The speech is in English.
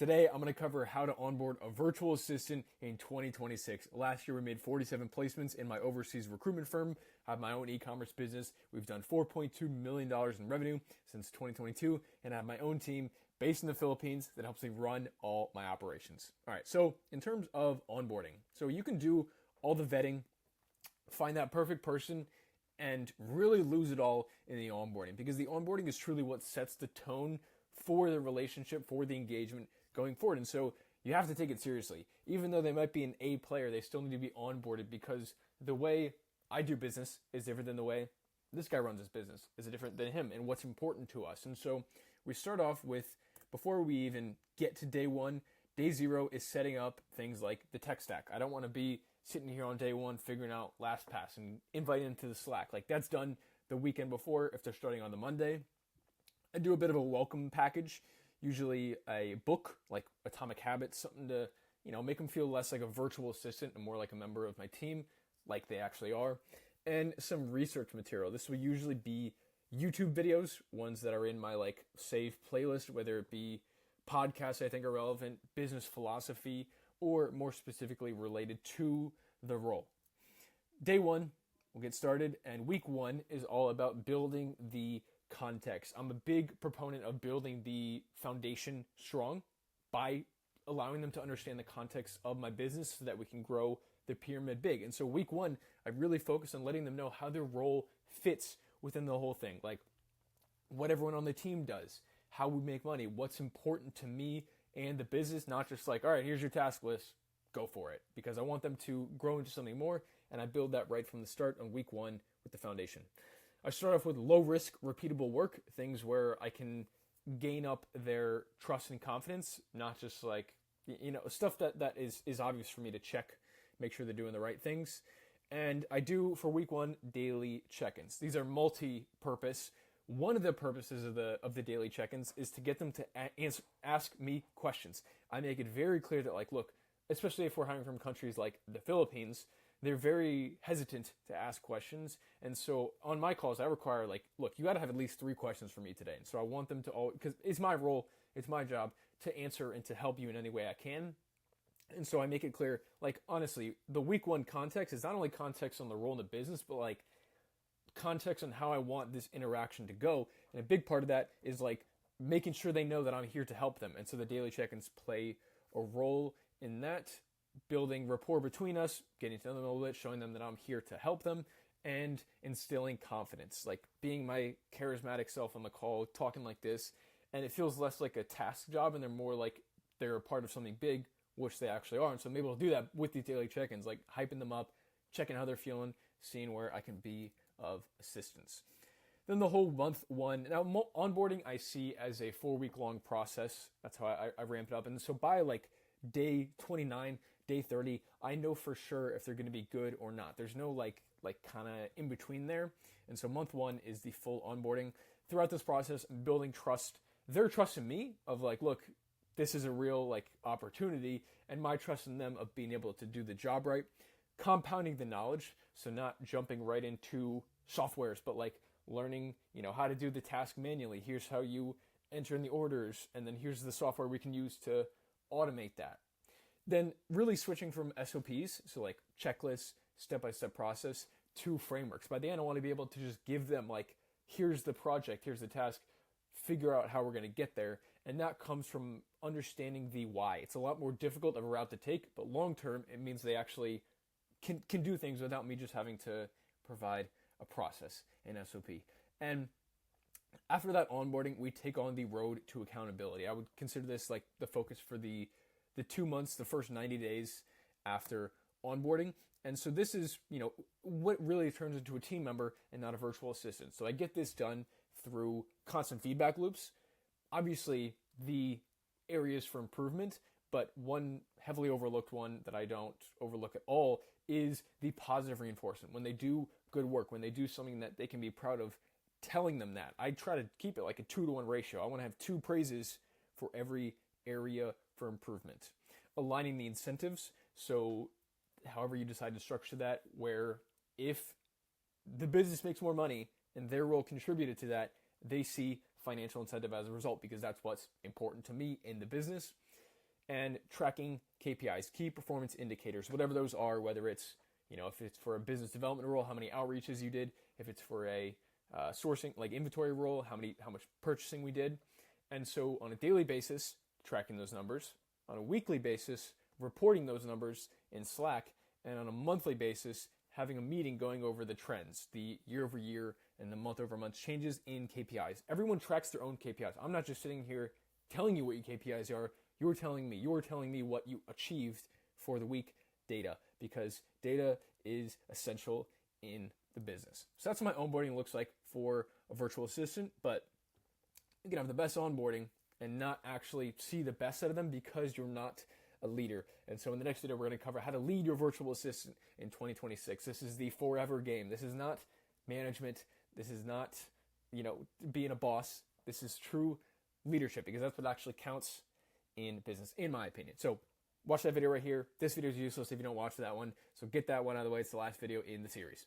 Today, I'm going to cover how to onboard a virtual assistant in 2026. Last year, we made 47 placements in my overseas recruitment firm. I have my own e-commerce business. We've done $4.2 million in revenue since 2022, and I have my own team based in the Philippines that helps me run all my operations. All right, so in terms of onboarding, so you can do all the vetting, find that perfect person, and really lose it all in the onboarding, because the onboarding is truly what sets the tone for the relationship, for the engagement going forward. And so you have to take it seriously. Even though they might be an A player, they still need to be onboarded, because the way I do business is different than the way this guy runs his business, is different than him and what's important to us. And so we start off with, before we even get to day one, day zero is setting up things like the tech stack. I don't want to be sitting here on day one figuring out LastPass and inviting them to the Slack. Like, that's done the weekend before if they're starting on the Monday. I do a bit of a welcome package, usually a book like Atomic Habits, something to, make them feel less like a virtual assistant and more like a member of my team, like they actually are, and some research material. This will usually be YouTube videos, ones that are in my saved playlist, whether it be podcasts I think are relevant, business philosophy, or more specifically related to the role. Day one, we'll get started, and week one is all about building the context. I'm a big proponent of building the foundation strong by allowing them to understand the context of my business so that we can grow the pyramid big. And so week one, I really focus on letting them know how their role fits within the whole thing, like what everyone on the team does, how we make money, what's important to me and the business, not just like, all right, here's your task list, go for it, because I want them to grow into something more, and I build that right from the start on week one with the foundation. I start off with low-risk, repeatable work, things where I can gain up their trust and confidence, not just stuff that is obvious for me to check, make sure they're doing the right things. And I do, for week one, daily check-ins. These are multi-purpose. One of the purposes of the daily check-ins is to get them to ask me questions. I make it very clear that, look, especially if we're hiring from countries like the Philippines, they're very hesitant to ask questions. And so on my calls, I require, look, you got to have at least 3 questions for me today. And so I want them to all, because it's my role, it's my job to answer and to help you in any way I can. And so I make it clear, honestly, the week one context is not only context on the role in the business, but context on how I want this interaction to go. And a big part of that is making sure they know that I'm here to help them. And so the daily check-ins play a role in that, building rapport between us, getting to know them a little bit, showing them that I'm here to help them, and instilling confidence, being my charismatic self on the call, talking like this. And it feels less like a task job, and they're more like they're a part of something big, which they actually are. And so I'm able to do that with these daily check-ins, hyping them up, checking how they're feeling, seeing where I can be of assistance. Then the whole month one. Now, onboarding I see as a 4-week-long process. That's how I ramp it up. And so by day 29, day 30, I know for sure if they're going to be good or not. There's no kind of in between there. And so month one is the full onboarding. Throughout this process, I'm building trust, their trust in me of look, this is a real opportunity, and my trust in them of being able to do the job right. Compounding the knowledge, so not jumping right into softwares, but learning, how to do the task manually. Here's how you enter in the orders, and then here's the software we can use to automate that. Then really switching from SOPs, so checklists, step-by-step process, to frameworks. By the end, I want to be able to just give them here's the project, here's the task, figure out how we're going to get there. And that comes from understanding the why. It's a lot more difficult of a route to take, but long-term, it means they actually can do things without me just having to provide a process, an SOP. And after that onboarding, we take on the road to accountability. I would consider this the focus for the 2 months, the first 90 days after onboarding. And so this is, what really turns into a team member and not a virtual assistant. So I get this done through constant feedback loops. Obviously, the areas for improvement, but one heavily overlooked one that I don't overlook at all is the positive reinforcement. When they do good work, when they do something that they can be proud of, telling them that. I try to keep it a 2-to-1 ratio. I want to have 2 praises for every area for improvement. Aligning the incentives, so however you decide to structure that, where if the business makes more money and their role contributed to that, they see financial incentive as a result, because that's what's important to me in the business. and tracking KPIs, key performance indicators, whatever those are, whether it's, if it's for a business development role, how many outreaches you did, if it's for a sourcing, like inventory role, how much purchasing we did. And so on a daily basis, tracking those numbers, on a weekly basis, reporting those numbers in Slack, and on a monthly basis, having a meeting going over the trends, the year over year and the month over month changes in KPIs. Everyone tracks their own KPIs. I'm not just sitting here telling you what your KPIs are. You're telling me what you achieved for the week, data, because data is essential in the business. So that's what my onboarding looks like for a virtual assistant, but you can have the best onboarding and not actually see the best out of them because you're not a leader. And so in the next video, we're going to cover how to lead your virtual assistant in 2026. This is the forever game. This is not management. This is not, being a boss. This is true leadership, because that's what actually counts in business, in my opinion. So watch that video right here. This video is useless if you don't watch that one. So get that one out of the way. It's the last video in the series.